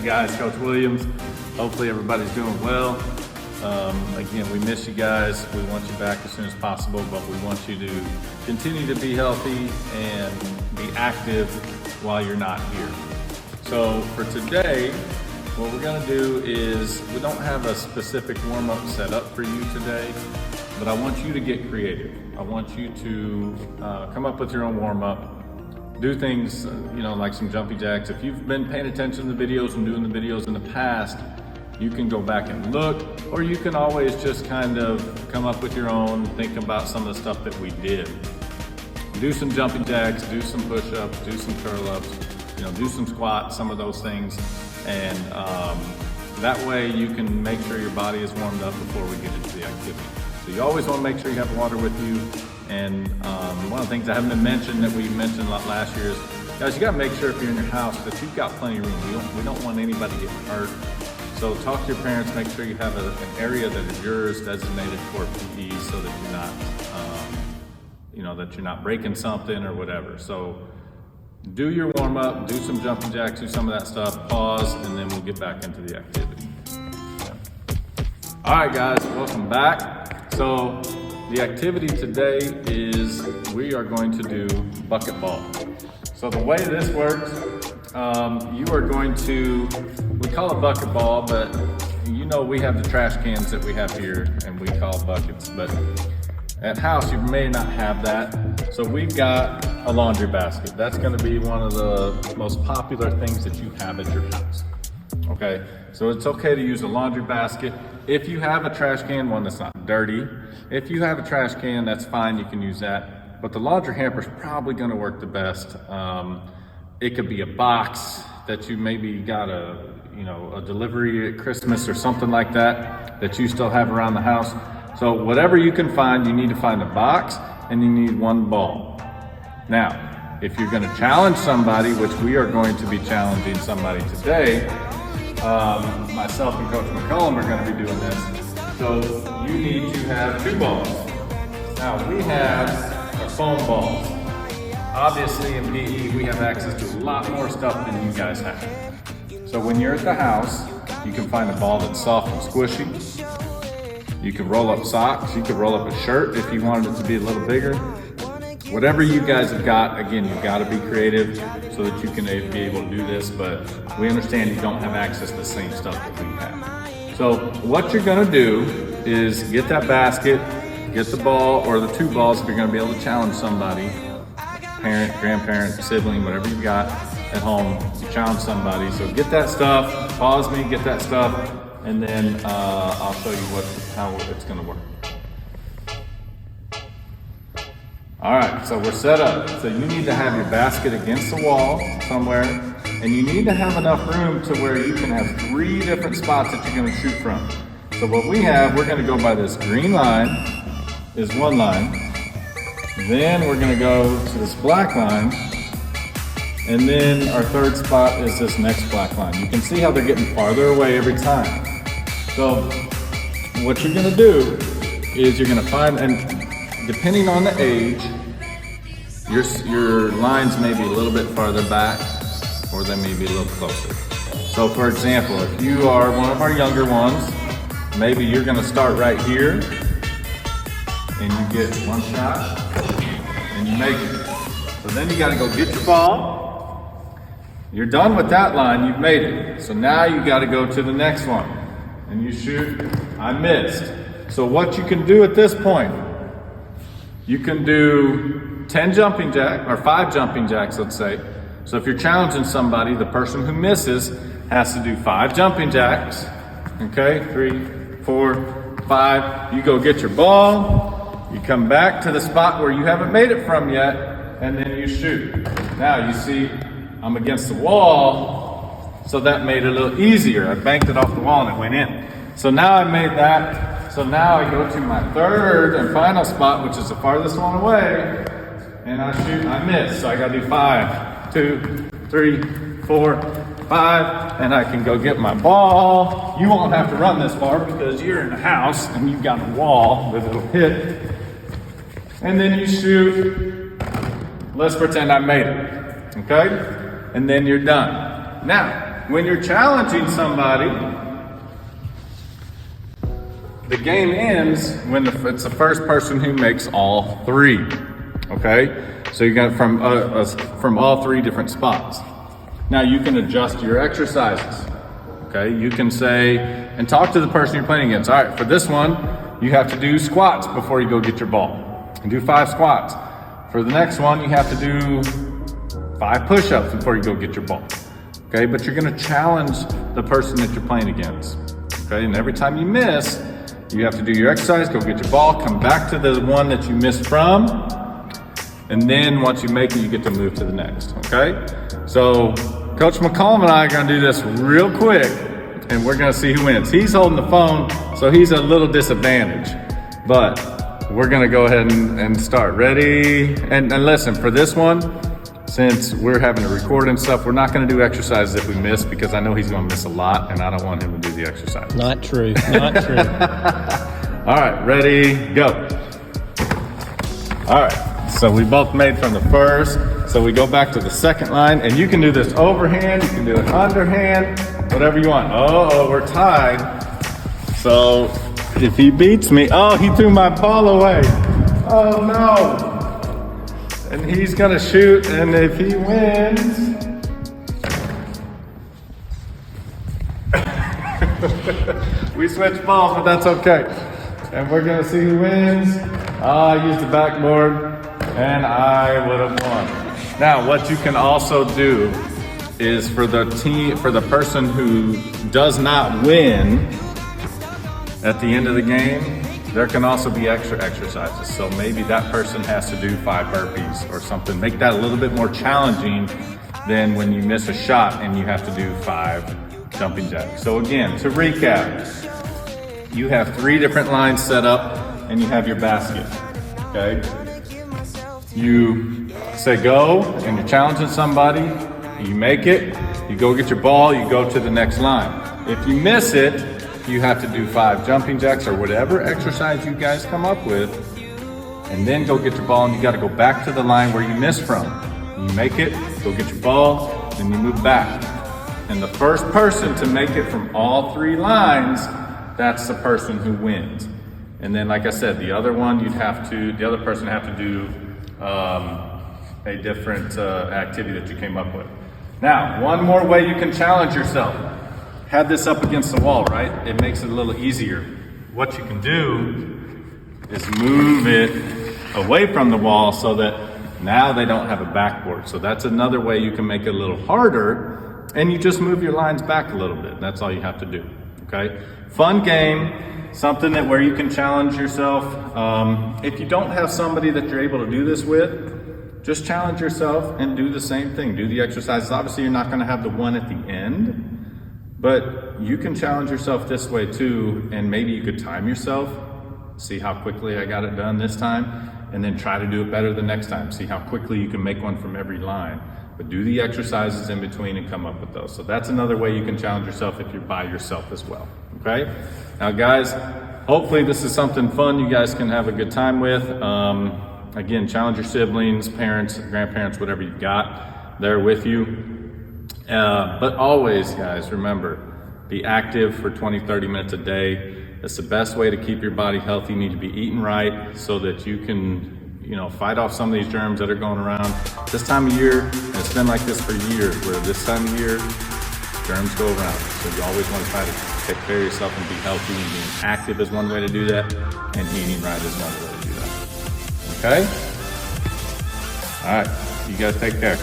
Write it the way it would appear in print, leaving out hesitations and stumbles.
guys, Coach Williams. Hopefully everybody's doing well. Again, we miss you guys. We want you back as soon as possible, but we want you to continue to be healthy and be active while you're not here. So for today, what we're gonna do is, we don't have a specific warm-up set up for you today, but I want you to get creative. I want you to come up with your own warm-up. Do things, like some jumping jacks. If you've been paying attention to the videos and doing the videos in the past, you can go back and look, or you can always just kind of come up with your own, think about some of the stuff that we did. Do some jumping jacks, do some push-ups, do some curl-ups, do some squats, some of those things. And that way you can make sure your body is warmed up before we get into the activity. So you always want to make sure you have water with you. And one of the things that haven't been mentioned that we mentioned a lot last year is, guys, you got to make sure if you're in your house that you've got plenty of room. We don't want anybody getting hurt. So talk to your parents, make sure you have an area that is yours designated for PE, so that you're not breaking something or whatever. So do your warm up, do some jumping jacks, do some of that stuff, pause, and then we'll get back into the activity. All right, guys, welcome back. So the activity today is we are going to do bucket ball. So the way this works, you are going to, we call it bucket ball, but we have the trash cans that we have here and we call buckets, but at house you may not have that. So we've got a laundry basket. That's gonna be one of the most popular things that you have at your house. Okay, so it's okay to use a laundry basket. If you have a trash can, one that's not dirty, if you have a trash can, that's fine, you can use that. But the laundry hamper is probably gonna work the best. It could be a box that you maybe got a delivery at Christmas or something like that you still have around the house. So whatever you can find, you need to find a box and you need one ball. Now, if you're gonna challenge somebody, which we are going to be challenging somebody today, myself and Coach McCollum are gonna be doing this. So you need to have two balls. Now we have our foam balls. Obviously in PE, we have access to a lot more stuff than you guys have. So when you're at the house, you can find a ball that's soft and squishy. You can roll up socks, you can roll up a shirt if you wanted it to be a little bigger. Whatever you guys have got, again, you've got to be creative so that you can be able to do this, but we understand you don't have access to the same stuff that we have. So what you're gonna do is get that basket, get the ball or the two balls if you're gonna be able to challenge somebody, parent, grandparent, sibling, whatever you got at home, you challenge somebody. So get that stuff, pause me, get that stuff, and then I'll show you how it's gonna work. All right, so we're set up. So you need to have your basket against the wall somewhere, and you need to have enough room to where you can have 3 different spots that you're gonna shoot from. So what we have, we're gonna go by this green line, is one line. Then we're gonna go to this black line, and then our third spot is this next black line. You can see how they're getting farther away every time. So what you're gonna do is you're gonna find, and depending on the age, your lines may be a little bit farther back, or they may be a little closer. So for example, if you are one of our younger ones, maybe you're gonna start right here, and you get one shot, and you make it. So then you gotta go get your ball. You're done with that line, you've made it. So now you gotta go to the next one, and you shoot, I missed. So what you can do at this point, you can do 10 jumping jacks, or 5 jumping jacks, let's say. So if you're challenging somebody, the person who misses has to do 5 jumping jacks. Okay, 3, 4, 5. You go get your ball, you come back to the spot where you haven't made it from yet, and then you shoot. Now you see, I'm against the wall, so that made it a little easier. I banked it off the wall and it went in. So now I made that. So now I go to my third and final spot, which is the farthest one away, and I shoot, I miss. So I gotta do 5, 2, 3, 4, 5, and I can go get my ball. You won't have to run this far because you're in the house and you've got a wall that it'll hit. And then you shoot, let's pretend I made it, okay? And then you're done. Now, when you're challenging somebody, the game ends when it's the first person who makes all three. Okay, so you got from all three different spots. Now you can adjust your exercises. Okay, you can say and talk to the person you're playing against. All right, for this one, you have to do squats before you go get your ball, and do 5 squats. For the next one, you have to do 5 push-ups before you go get your ball. Okay, but you're gonna challenge the person that you're playing against. Okay, and every time you miss, you have to do your exercise, go get your ball, come back to the one that you missed from, and then once you make it, you get to move to the next, okay? So Coach McCollum and I are gonna do this real quick, and we're gonna see who wins. He's holding the phone, so he's a little disadvantaged, but we're gonna go ahead and start. Ready? And listen, for this one, since we're having to record and stuff, we're not gonna do exercises if we miss, because I know he's gonna miss a lot, and I don't want him to do the exercise. Not true, not true. All right, ready, go. All right, so we both made from the first, so we go back to the second line, and you can do this overhand, you can do it underhand, whatever you want. Oh, we're tied. So if he beats me, oh, he threw my ball away. Oh no. And he's gonna shoot, and if he wins, we switch balls, but that's okay. And we're gonna see who wins. I used the backboard, and I would have won. Now, what you can also do is for the person who does not win at the end of the game, there can also be extra exercises. So maybe that person has to do 5 burpees or something. Make that a little bit more challenging than when you miss a shot and you have to do 5 jumping jacks. So again, to recap, you have 3 different lines set up and you have your basket, okay? You say go and you're challenging somebody, you make it, you go get your ball, you go to the next line. If you miss it, you have to do 5 jumping jacks or whatever exercise you guys come up with, and then go get your ball, and you gotta go back to the line where you missed from. You make it, go get your ball, then you move back. And the first person to make it from all 3 lines, that's the person who wins. And then, like I said, the other one, the other person have to do a different activity that you came up with. Now, one more way you can challenge yourself. Have this up against the wall, right? It makes it a little easier. What you can do is move it away from the wall so that now they don't have a backboard. So that's another way you can make it a little harder, and you just move your lines back a little bit. That's all you have to do, okay? Fun game, something that where you can challenge yourself. If you don't have somebody that you're able to do this with, just challenge yourself and do the same thing. Do the exercises. Obviously, you're not gonna have the one at the end, but you can challenge yourself this way too, and maybe you could time yourself, see how quickly I got it done this time, and then try to do it better the next time. See how quickly you can make one from every line. But do the exercises in between and come up with those. So that's another way you can challenge yourself if you're by yourself as well, okay? Now guys, hopefully this is something fun you guys can have a good time with. Again, challenge your siblings, parents, grandparents, whatever you've got there with you. But always, guys, remember, be active for 20, 30 minutes a day. It's the best way to keep your body healthy. You need to be eating right so that you can, fight off some of these germs that are going around. This time of year, and it's been like this for years, where this time of year, germs go around. So you always want to try to take care of yourself and be healthy, and being active is one way to do that, and eating right is another way to do that. Okay? All right, you guys take care.